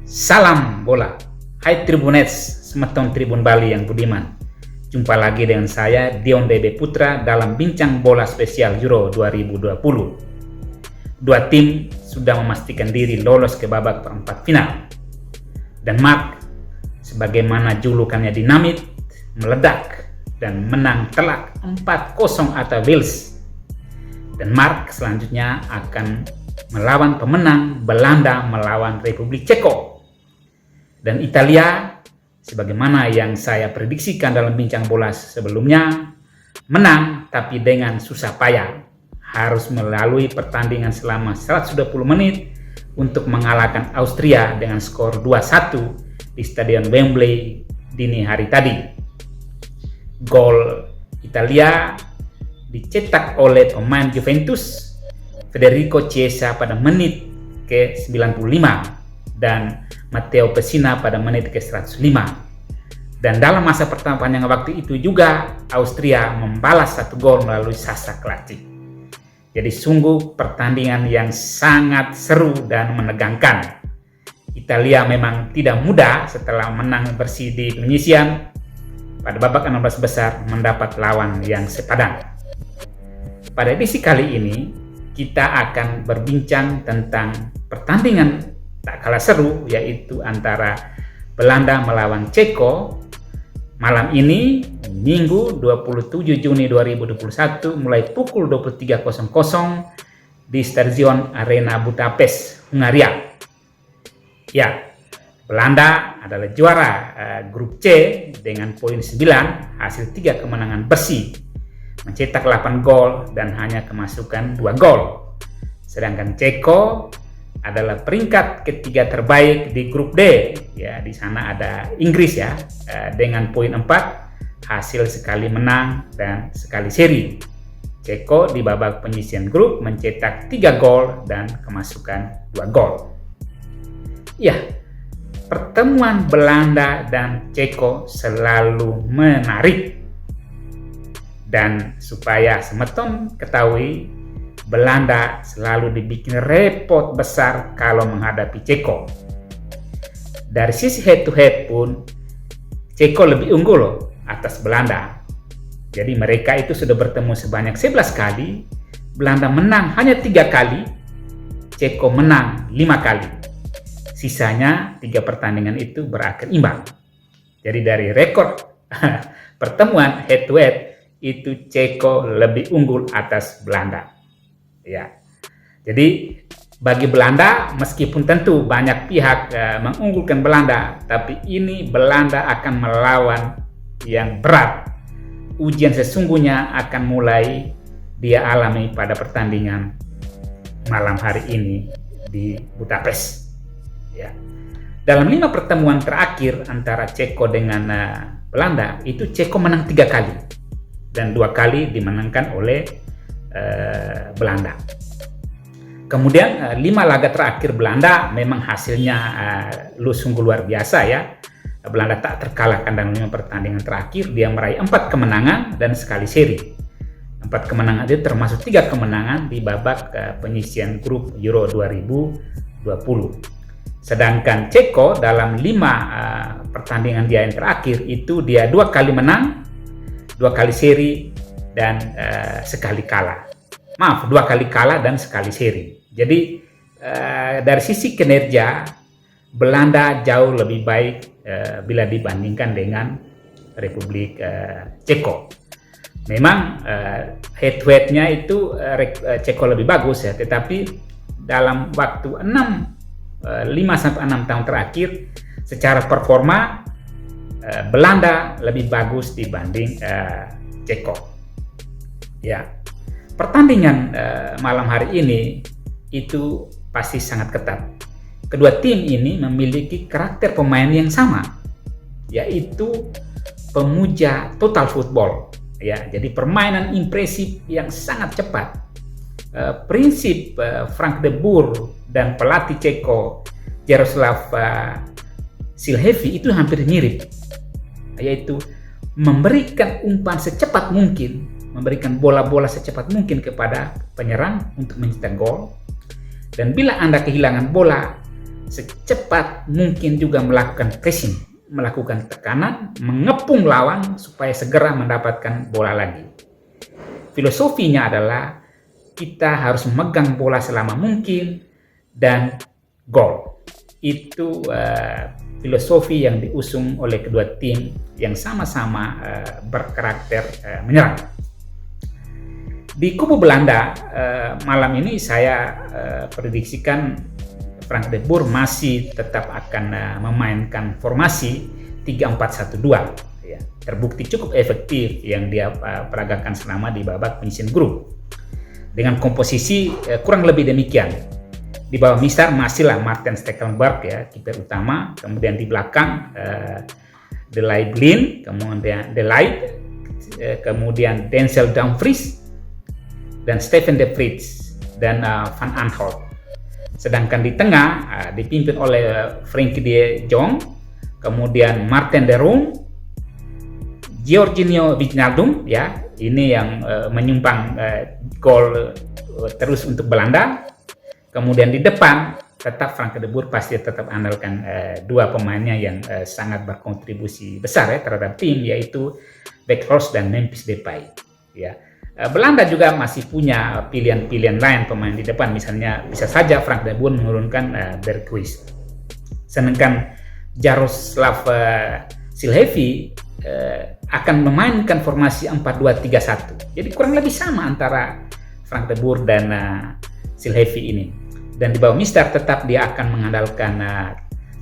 Salam bola. Hai Tribunets, semeton Tribun Bali yang budiman. Jumpa lagi dengan saya Dion DB Putra dalam bincang bola spesial Euro 2020. Dua tim sudah memastikan diri lolos ke babak perempat final. Denmark, sebagaimana julukannya dinamit, meledak dan menang telak 4-0 atas Wales. Denmark selanjutnya akan melawan pemenang Belanda melawan Republik Ceko. Dan Italia, sebagaimana yang saya prediksikan dalam bincang bola sebelumnya, menang tapi dengan susah payah. Harus melalui pertandingan selama 120 menit untuk mengalahkan Austria dengan skor 2-1 di Stadion Wembley dini hari tadi. Gol Italia dicetak oleh pemain Juventus Federico Chiesa pada menit ke-95 dan Matteo Pessina pada menit ke-105. Dan dalam masa perpanjangan waktu itu juga Austria membalas satu gol melalui Sasa Kalajdzic. Jadi sungguh pertandingan yang sangat seru dan menegangkan. Italia memang tidak mudah setelah menang bersih di penyisian pada babak 16 besar mendapat lawan yang sepadan. Pada edisi kali ini kita akan berbincang tentang pertandingan tak kalah seru, yaitu antara Belanda melawan Ceko malam ini, Minggu 27 Juni 2021 mulai pukul 23.00 di Stadion Arena Budapest, Hungaria. Ya, Belanda adalah juara grup C dengan poin 9, hasil 3 kemenangan bersih, mencetak 8 gol dan hanya kemasukan 2 gol. Sedangkan Ceko adalah peringkat ketiga terbaik di grup D. Ya, di sana ada Inggris ya, dengan poin 4, hasil sekali menang dan sekali seri. Ceko di babak penyisian grup mencetak 3 gol dan kemasukan 2 gol. Ya, pertemuan Belanda dan Ceko selalu menarik. Dan supaya semeton ketahui, Belanda selalu dibikin repot besar kalau menghadapi Ceko. Dari sisi head to head pun Ceko lebih unggul loh atas Belanda. Jadi mereka itu sudah bertemu sebanyak 11 kali, Belanda menang hanya 3 kali, Ceko menang 5 kali. Sisanya 3 pertandingan itu berakhir imbang. Jadi dari rekor pertemuan head to head itu Ceko lebih unggul atas Belanda. Ya, jadi bagi Belanda, meskipun tentu banyak pihak mengunggulkan Belanda, tapi ini Belanda akan melawan yang berat. Ujian sesungguhnya akan mulai dia alami pada pertandingan malam hari ini di Budapest. Ya, dalam 5 pertemuan terakhir antara Ceko dengan Belanda, itu Ceko menang 3 kali dan 2 kali dimenangkan oleh Belanda. Kemudian 5 laga terakhir Belanda memang hasilnya sungguh luar biasa ya. Belanda tak terkalahkan dalam 5 pertandingan terakhir. Dia meraih 4 kemenangan dan sekali seri. 4 kemenangan itu termasuk 3 kemenangan di babak penyisian grup Euro 2020. Sedangkan Ceko dalam 5 pertandingan dia yang terakhir itu dia 2 kali menang, 2 kali seri dan sekali kalah. 2 kali kalah dan sekali seri. Jadi dari sisi kinerja Belanda jauh lebih baik bila dibandingkan dengan Republik Ceko. Memang head to head-nya itu Ceko lebih bagus ya, tetapi dalam waktu 5-6 tahun terakhir secara performa Belanda lebih bagus dibanding Ceko. Ya, pertandingan malam hari ini itu pasti sangat ketat. Kedua tim ini memiliki karakter pemain yang sama, yaitu pemuja total football. Ya, jadi permainan impresif yang sangat cepat. Prinsip Frank de Boer dan pelatih Ceko Jaroslav Silhevi itu hampir mirip, yaitu memberikan umpan secepat mungkin, memberikan bola-bola secepat mungkin kepada penyerang untuk mencetak gol. Dan bila Anda kehilangan bola, secepat mungkin juga melakukan pressing, melakukan tekanan, mengepung lawan supaya segera mendapatkan bola lagi. Filosofinya adalah kita harus memegang bola selama mungkin dan gol. Itu filosofi yang diusung oleh kedua tim yang sama-sama berkarakter menyerang. Di kubu Belanda malam ini saya prediksikan Frank de Boer masih tetap akan memainkan formasi 3-4-1-2. Ya, terbukti cukup efektif yang dia peragakan selama di babak penyisihan grup. Dengan komposisi kurang lebih demikian. Di bawah Mister masihlah Martin Stekelenburg ya, kiper utama. Kemudian di belakang De Ligt, kemudian De Ligt, kemudian Denzel Dumfries dan Steven de Vrij dan Van Aanholt. Sedangkan di tengah dipimpin oleh Frenkie de Jong, kemudian Martin de Roon, Georginio Wijnaldum ya, ini yang menyumbang gol terus untuk Belanda. Kemudian di depan tetap Frank de Boer pasti tetap andalkan dua pemainnya yang sangat berkontribusi besar ya terhadap tim, yaitu Weghorst dan Memphis Depay ya. Belanda juga masih punya pilihan-pilihan lain pemain di depan, misalnya bisa saja Frank de Boer menurunkan Berghuis. Sedangkan Jaroslav Šilhavý akan memainkan formasi 4-2-3-1. Jadi kurang lebih sama antara Frank de Boer dan Šilhavý ini. Dan di bawah Mister tetap dia akan mengandalkan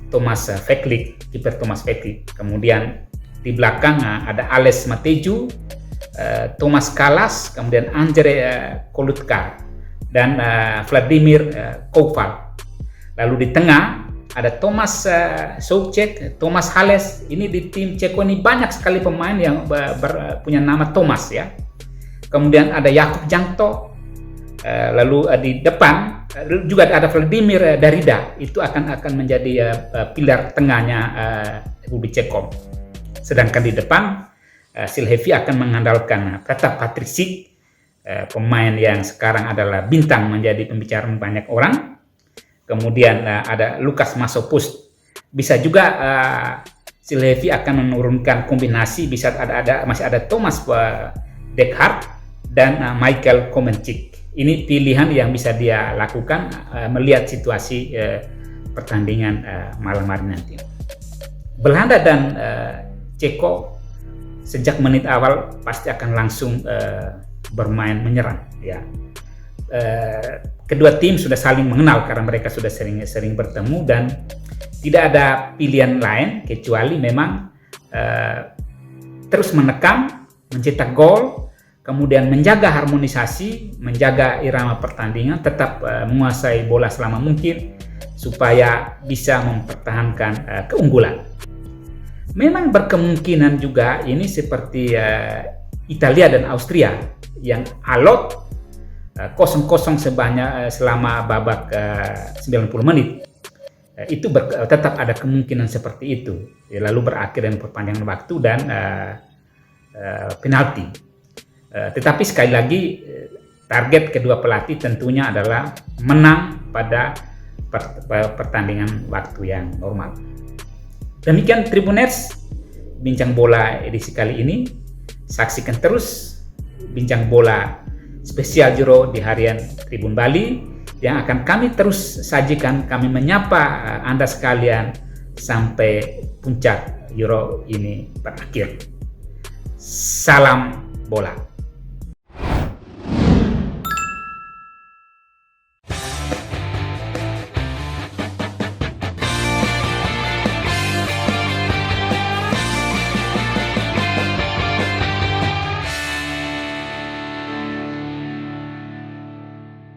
Thomas Veklich, kiper Thomas Veklich. Kemudian di belakang ada Ales Mateju, Thomas Kalas, kemudian Andrzej Kolutka dan Vladimir Koval. Lalu di tengah ada Thomas Soucek, Thomas Hales. Ini di tim Ceko ini banyak sekali pemain yang punya nama Thomas ya. Kemudian ada Jakub Jankto. Lalu di depan juga ada Vladimir Darida. Itu akan menjadi pilar tengahnya Republik Ceko. Sedangkan di depan Šilhavý akan mengandalkan tetap Patrik Schick, pemain yang sekarang adalah bintang menjadi pembicaraan banyak orang. Kemudian ada Lukas Masopust. Bisa juga Šilhavý akan menurunkan kombinasi, bisa masih ada Thomas Dekhart dan Michael Komenchik. Ini pilihan yang bisa dia lakukan melihat situasi pertandingan malam hari nanti. Belanda dan Ceko sejak menit awal pasti akan langsung bermain menyerang ya. Kedua tim sudah saling mengenal karena mereka sudah sering bertemu dan tidak ada pilihan lain kecuali memang terus menekan, mencetak gol, kemudian menjaga harmonisasi, menjaga irama pertandingan, tetap menguasai bola selama mungkin supaya bisa mempertahankan keunggulan. Memang berkemungkinan juga ini seperti Italia dan Austria yang alot 0-0 selama babak 90 menit. Itu tetap ada kemungkinan seperti itu. Lalu berakhir dengan perpanjangan waktu dan penalti. Tetapi sekali lagi target kedua pelatih tentunya adalah menang pada pertandingan waktu yang normal. Demikian Tribuners, bincang bola edisi kali ini. Saksikan terus bincang bola spesial Euro di harian Tribun Bali yang akan kami terus sajikan. Kami menyapa Anda sekalian sampai puncak Euro ini berakhir. Salam bola.